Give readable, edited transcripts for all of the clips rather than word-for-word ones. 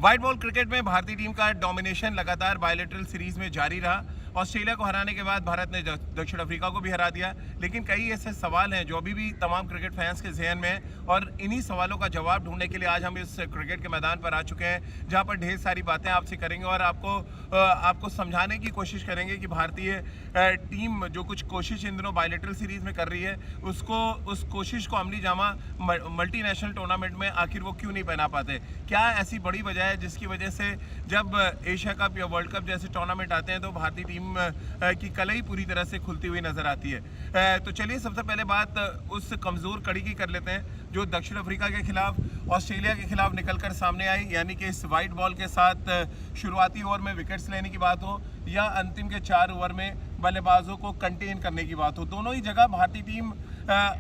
White ball cricket में भारतीय team का डोमिनेशन लगातार बायलैटरल सीरीज में जारी रहा। ऑस्ट्रेलिया को हराने के बाद भारत ने दक्षिण अफ्रीका को भी हरा दिया, लेकिन कई ऐसे सवाल हैं जो अभी भी तमाम क्रिकेट फैंस के जहन में हैं और इन्हीं सवालों का जवाब ढूंढने के लिए आज हम इस क्रिकेट के मैदान पर आ चुके हैं, जहां पर ढेर सारी बातें आपसे करेंगे और आपको समझाने की कोशिश करेंगे कि भारतीय टीम जो कुछ कोशिश इन दिनों बायलैटरल सीरीज में कर रही है उस कोशिश को अमली जामा मल्टीनेशनल टूर्नामेंट में आखिर वो क्यों नहीं पहना पाते। क्या ऐसी बड़ी वजह है जिसकी वजह से जब एशिया कप या वर्ल्ड कप जैसे टूर्नामेंट आते हैं तो भारतीय टीम की कलई पूरी तरह से खुलती हुई नजर आती है। तो चलिए सबसे पहले बात उस कमजोर कड़ी की कर लेते हैं जो दक्षिण अफ्रीका के खिलाफ ऑस्ट्रेलिया के खिलाफ निकलकर सामने आई, यानी कि इस वाइट बॉल के साथ शुरुआती ओवर में विकेट्स लेने की बात हो या अंतिम के 4 ओवर में बल्लेबाजों को कंटेन करने की बात हो। दोनों ही जगह भारतीय टीम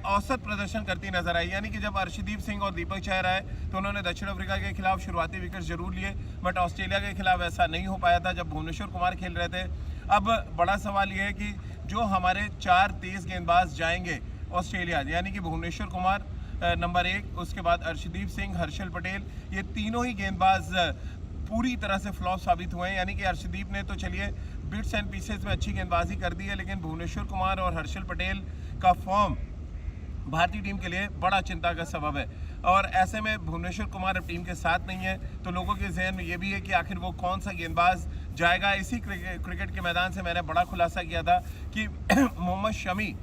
औसत प्रदर्शन करती नजर आई, यानी कि जब अर्शदीप सिंह और दीपक चहर आए तो उन्होंने दक्षिण अफ्रीका के खिलाफ शुरुआती विकेट जरूर लिए, बट ऑस्ट्रेलिया के खिलाफ ऐसा नहीं हो पाया था जब भुवनेश्वर कुमार खेल रहे थे। अब बड़ा सवाल यह है कि जो हमारे 4 तेज गेंदबाज जाएंगे ऑस्ट्रेलिया, यानी कि भुवनेश्वर कुमार नंबर 1, उसके बाद अर्शदीप सिंह, हर्षल पटेल, ये तीनों ही गेंदबाज पूरी तरह से फ्लॉप साबित हुए हैं। यानी कि अर्शदीप ने तो चलिए बिट्स एंड पीसेस में अच्छी गेंदबाजी कर दी है, लेकिन भुवनेश्वर कुमार और हर्षल पटेल का फॉर्म भारतीय टीम के लिए बड़ा चिंता का सबब है। और ऐसे में भुवनेश्वर कुमार अब टीम के साथ नहीं है तो लोगों के जहन में ये भी है कि आखिर वो कौन सा गेंदबाज जाएगा। इसी क्रिकेट के मैदान से मैंने बड़ा खुलासा किया था कि मोहम्मद शमी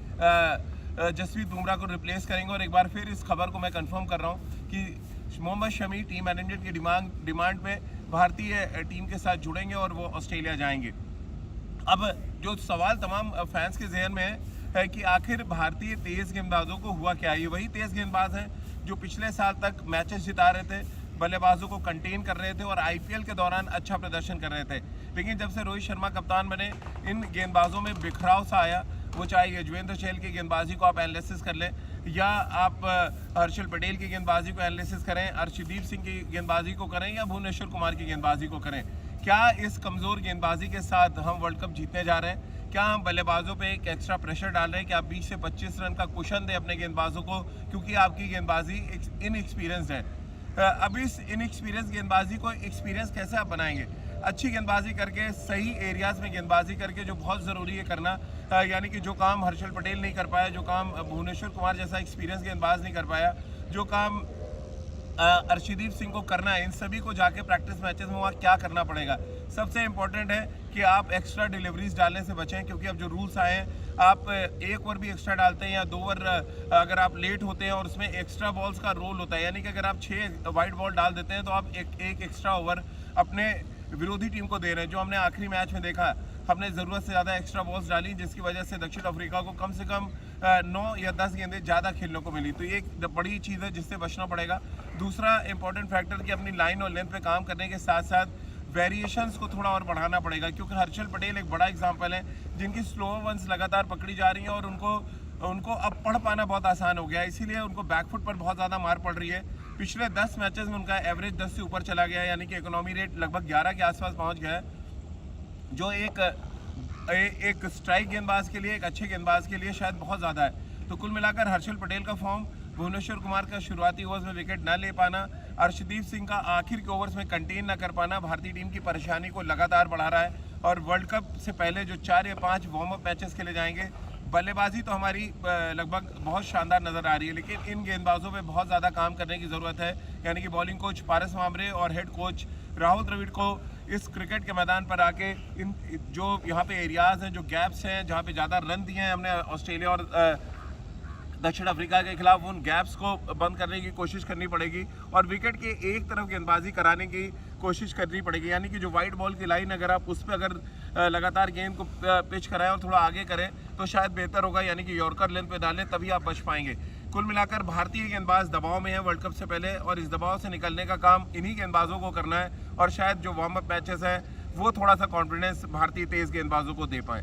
जसप्रीत बुमराह को रिप्लेस करेंगे और एक बार फिर इस खबर को मैं कंफर्म कर रहा हूँ कि मोहम्मद शमी टीम मैनेजमेंट की डिमांड पे भारतीय टीम के साथ जुड़ेंगे और वो ऑस्ट्रेलिया जाएंगे। अब जो सवाल तमाम फैंस के जहन में है कि आखिर भारतीय तेज गेंदबाजों को हुआ क्या। ये वही तेज गेंदबाज हैं जो पिछले साल तक मैचेस जिता रहे थे, बल्लेबाजों को कंटेन कर रहे थे और आईपीएल के दौरान अच्छा प्रदर्शन कर रहे थे, लेकिन जब से रोहित शर्मा कप्तान बने इन गेंदबाजों में बिखराव सा आया। वो चाहे युजवेंद्र चहल की गेंदबाजी को आप एनालिसिस कर लें या आप हर्षल पटेल की गेंदबाजी को एनालिसिस करें, अर्शदीप सिंह की गेंदबाजी को करें या भुवनेश्वर कुमार की गेंदबाजी को करें, क्या इस कमज़ोर गेंदबाजी के साथ हम वर्ल्ड कप जीतने जा रहे हैं? क्या हम बल्लेबाजों पे एक एक्स्ट्रा प्रेशर डाल रहे हैं कि आप 20 से 25 रन का कुशन दें अपने गेंदबाजों को, क्योंकि आपकी गेंदबाजी इनएक्सपीरियंस्ड है। अब इस इनएक्सपीरियंस गेंदबाजी को एक्सपीरियंस कैसे आप बनाएंगे? अच्छी गेंदबाजी करके, सही एरियाज में गेंदबाजी करके, जो बहुत ज़रूरी है करना, यानी कि जो काम हर्षल पटेल नहीं कर पाया, जो काम भुवनेश्वर कुमार जैसा एक्सपीरियंस गेंदबाज नहीं कर पाया, जो काम अर्शदीप सिंह को करना है, इन सभी को जाके प्रैक्टिस मैचेस में वहाँ क्या करना पड़ेगा। सबसे इम्पोर्टेंट है कि आप एक्स्ट्रा डिलीवरीज डालने से बचें, क्योंकि अब जो रूल्स आए हैं आप 1 ओवर भी एक्स्ट्रा डालते हैं या 2 ओवर अगर आप लेट होते हैं और उसमें एक्स्ट्रा बॉल्स का रोल होता है, यानी कि अगर आप 6 वाइड बॉल डाल देते हैं तो आप एक एक्स्ट्रा ओवर अपने विरोधी टीम को दे रहे हैं। जो हमने आखिरी मैच में देखा, हमने ज़रूरत से ज़्यादा एक्स्ट्रा बॉल्स डाली जिसकी वजह से दक्षिण अफ्रीका को कम से कम 9 या 10 गेंदें ज़्यादा खेलने को मिली। तो ये एक बड़ी चीज़ है जिससे बचना पड़ेगा। दूसरा इंपॉर्टेंट फैक्टर कि अपनी लाइन और लेंथ पे काम करने के साथ साथ वेरिएशंस को थोड़ा और बढ़ाना पड़ेगा, क्योंकि हर्षल पटेल एक बड़ा एग्जाम्पल है जिनकी स्लो वंस लगातार पकड़ी जा रही हैं और उनको अब पढ़ पाना बहुत आसान हो गया है, इसीलिए उनको बैकफुट पर बहुत ज़्यादा मार पड़ रही है। पिछले 10 मैचेस में उनका एवरेज 10 से ऊपर चला गया है, यानी कि इकोनॉमी रेट लगभग 11 के आसपास पहुंच गया है, जो एक स्ट्राइक गेंदबाज के लिए, एक अच्छे गेंदबाज के लिए शायद बहुत ज़्यादा है। तो कुल मिलाकर हर्षल पटेल का फॉर्म, भुवनेश्वर कुमार का शुरुआती ओवर्स में विकेट न ले पाना, अर्शदीप सिंह का आखिर के ओवर्स में कंटेन न कर पाना भारतीय टीम की परेशानी को लगातार बढ़ा रहा है। और वर्ल्ड कप से पहले जो 4 या 5 वार्म अप मैचेस खेले जाएंगे, बल्लेबाजी तो हमारी लगभग बहुत शानदार नज़र आ रही है, लेकिन इन गेंदबाजों पे बहुत ज़्यादा काम करने की ज़रूरत है। यानी कि बॉलिंग कोच पारस मामरे और हेड कोच राहुल द्रविड़ को इस क्रिकेट के मैदान पर आके इन जो यहाँ पे एरियाज़ हैं, जो गैप्स हैं, जहाँ पे ज़्यादा रन दिए हैं हमने ऑस्ट्रेलिया और दक्षिण अफ्रीका के खिलाफ, उन गैप्स को बंद करने की कोशिश करनी पड़ेगी और विकेट के एक तरफ गेंदबाजी कराने की कोशिश करनी पड़ेगी। यानी कि जो वाइट बॉल की लाइन अगर आप उस पर अगर लगातार गेंद को पिच कराएं और थोड़ा आगे करें तो शायद बेहतर होगा, यानी कि यॉर्कर लेंथ पे डालें, तभी आप बच पाएंगे। कुल मिलाकर भारतीय गेंदबाज दबाव में है वर्ल्ड कप से पहले और इस दबाव से निकलने का काम इन्हीं गेंदबाजों को करना है और शायद जो वार्म अप मैचेस हैं वो थोड़ा सा कॉन्फिडेंस भारतीय तेज गेंदबाजों को दे पाए।